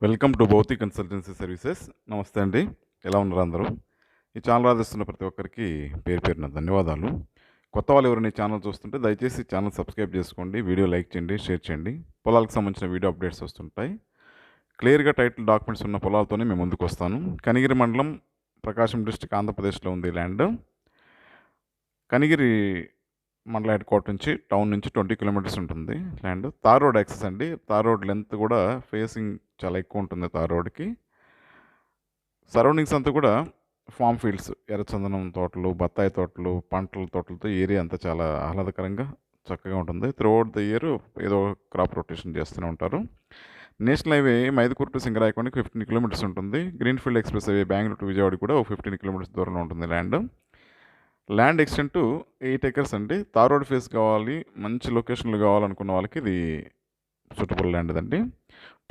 Welcome to భౌతి consultancy services. నమస్తే అండి. ఎలా ఉన్నారు అందరూ? ఈ ఛానల్ ఆదరిస్తున్న ప్రతి ఒక్కరికి పేరు పేరున ధన్యవాదాలు. కొత్త వాళ్ళు ఎవరైనా ఈ ఛానల్ చూస్తుంటే దయచేసి ఛానల్ సబ్స్క్రైబ్ చేసుకోండి, వీడియో లైక్ చేయండి, షేర్ చేయండి. పొలాలకు సంబంధించిన వీడియో అప్డేట్స్ వస్తుంటాయి. క్లియర్గా టైటిల్ డాక్యుమెంట్స్ ఉన్న పొలాలతోనే మేము ముందుకు వస్తాను. కనిగిరి మండలం, ప్రకాశం డిస్ట్రిక్ట్, ఆంధ్రప్రదేశ్లో ఉంది ల్యాండ్. కనిగిరి మండల హెడ్ క్వార్టర్ నుంచి టౌన్ నుంచి 20 కిలోమీటర్స్ ఉంటుంది ల్యాండ్. తార్ రోడ్ యాక్సెస్ అండి. తార్ రోడ్ లెంత్ కూడా ఫేసింగ్ చాలా ఎక్కువ ఉంటుంది తార్ రోడ్కి. సరౌండింగ్స్ అంతా కూడా ఫామ్ ఫీల్డ్స్, ఎర్రచందనం తోటలు, బత్తాయి తోటలు, పంటల తోటలతో ఏరియా అంతా చాలా ఆహ్లాదకరంగా చక్కగా ఉంటుంది. త్రూఅవుట్ ద ఇయర్ ఏదో క్రాప్ రొటేషన్ చేస్తూనే ఉంటారు. నేషనల్ హైవే మైదుకూరు టు సింగరాయకొండకి 15 కిలోమీటర్స్ ఉంటుంది. Greenfield express highway Bengaluru to Vijayawada కూడా 15 కిలోమీటర్స్ దూరంలో ఉంటుంది ల్యాండ్ ఎక్స్టెంట్ 8 acres అండి. తార్ రోడ్ ఫేస్ కావాలి, మంచి లొకేషన్లు కావాలనుకున్న వాళ్ళకి ఇది సూటబుల్ ల్యాండ్ అండి.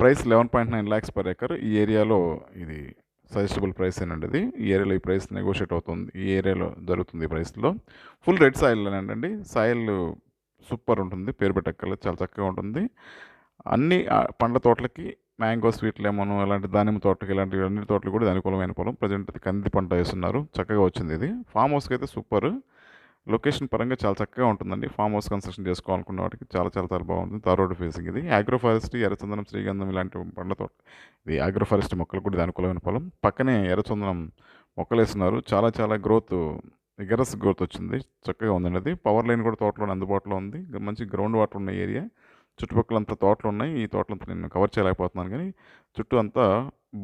Price 11.9 lakhs per acre. ఈ ఏరియాలో ఇది సజెస్టబుల్ ప్రైస్ ఏనండి. ఇది ఈ ఏరియాలో ఈ ప్రైస్ నెగోషియేట్ అవుతుంది, ఈ ఏరియాలో జరుగుతుంది ఈ ప్రైస్లో. ఫుల్ రెడ్ సాయిల్ ల్యాండ్ అండి. సాయిల్ సూపర్ ఉంటుంది, పేరు పెట్టక్కర్లేదు, చాలా చక్కగా ఉంటుంది. అన్ని పండ్ల తోటలకి, మ్యాంగో, స్వీట్ లెమన్, ఇలాంటి దానిమ్మ తోటలకి, ఇలాంటి అన్ని తోటలు కూడా ఇది అనుకూలమైన పొలం. ప్రజెంట్ అది కంది పంట వేస్తున్నారు, చక్కగా వచ్చింది ఇది. ఫామ్ హౌస్కి అయితే సూపర్, లొకేషన్ పరంగా చాలా చక్కగా ఉంటుందండి. ఫామ్ హౌస్ కన్స్ట్రక్షన్ చేసుకోవాలనుకున్న వాటికి చాలా చాలా చాలా బాగుంటుంది. తార్ రోడ్ ఫేసింగ్ ఇది. ఆగ్రో ఫారెస్ట్రీ, ఎర్రచందనం, శ్రీగంధం ఇలాంటి పండ్ల తోట ఇది. ఆగ్రో ఫారెస్ట్రీ మొక్కలు కూడా ఇది అనుకూలమైన పొలం. పక్కనే ఎర్రచందనం మొక్కలు వేస్తున్నారు. చాలా చాలా విగరస్ గ్రోత్ వచ్చింది, చక్కగా ఉందండి అది. పవర్ లైన్ కూడా తోటలో అందుబాటులో ఉంది. మంచి గ్రౌండ్ వాటర్ ఉన్న ఏరియా. చుట్టుపక్కలంతా తోటలు ఉన్నాయి. ఈ తోటలంతా నేను కవర్ చేయలేకపోతున్నాను, కానీ చుట్టూ అంతా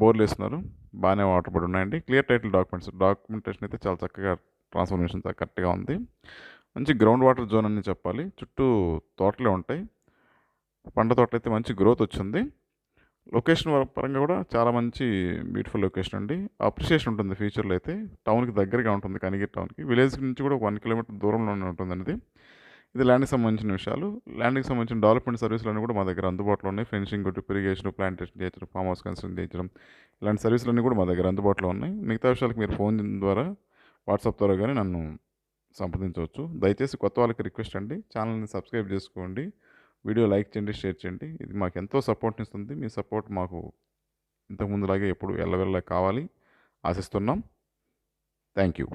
బోర్లు వేస్తున్నారు, బాగానే వాటర్ పడి ఉన్నాయండి. క్లియర్ టైటిల్ డాక్యుమెంటేషన్ అయితే చాలా చక్కగా, ట్రాన్స్ఫర్మేషన్ కరెక్ట్గా ఉంది. మంచి గ్రౌండ్ వాటర్ జోన్ అని చెప్పాలి. చుట్టూ తోటలే ఉంటాయి. పంట తోటలు అయితే మంచి గ్రోత్ వచ్చింది. లొకేషన్ పరంగా కూడా చాలా మంచి బ్యూటిఫుల్ లొకేషన్ అండి. అప్రిషియేషన్ ఉంటుంది ఫ్యూచర్లో అయితే. టౌన్కి దగ్గరగా ఉంటుంది, కనిగిరి టౌన్కి. విలేజ్ నుంచి కూడా 1 kilometer దూరంలోనే ఉంటుందండి ఇది. ల్యాండ్కి సంబంధించిన విషయాలు. ల్యాండ్కి సంబంధించిన డెవలప్మెంట్ సర్వీసులన్నీ కూడా మా దగ్గర అందుబాటులో ఉన్నాయి. ఫెన్సింగ్, డ్రిప్ ఇరిగేషన్, ప్లాంటేషన్ చేయించడం, ఫామ్ హౌస్ కన్స్ట్రక్షన్ చేయించడం, ఇలాంటి సర్వీసులన్నీ కూడా మా దగ్గర అందుబాటులో ఉన్నాయి. మిగతా విషయాలకు మీరు ఫోన్ ద్వారా, వాట్సాప్ ద్వారా కానీ నన్ను సంప్రదించవచ్చు. దయచేసి కొత్త వాళ్ళకి రిక్వెస్ట్ అండి, ఛానల్ని సబ్స్క్రైబ్ చేసుకోండి, వీడియో లైక్ చేయండి, షేర్ చేయండి. ఇది మాకు ఎంతో సపోర్ట్ని ఇస్తుంది. మీ సపోర్ట్ మాకు ఇంతకుముందులాగే ఎప్పుడు ఎల్లవెల్లా కావాలి ఆశిస్తున్నాం. Thank you.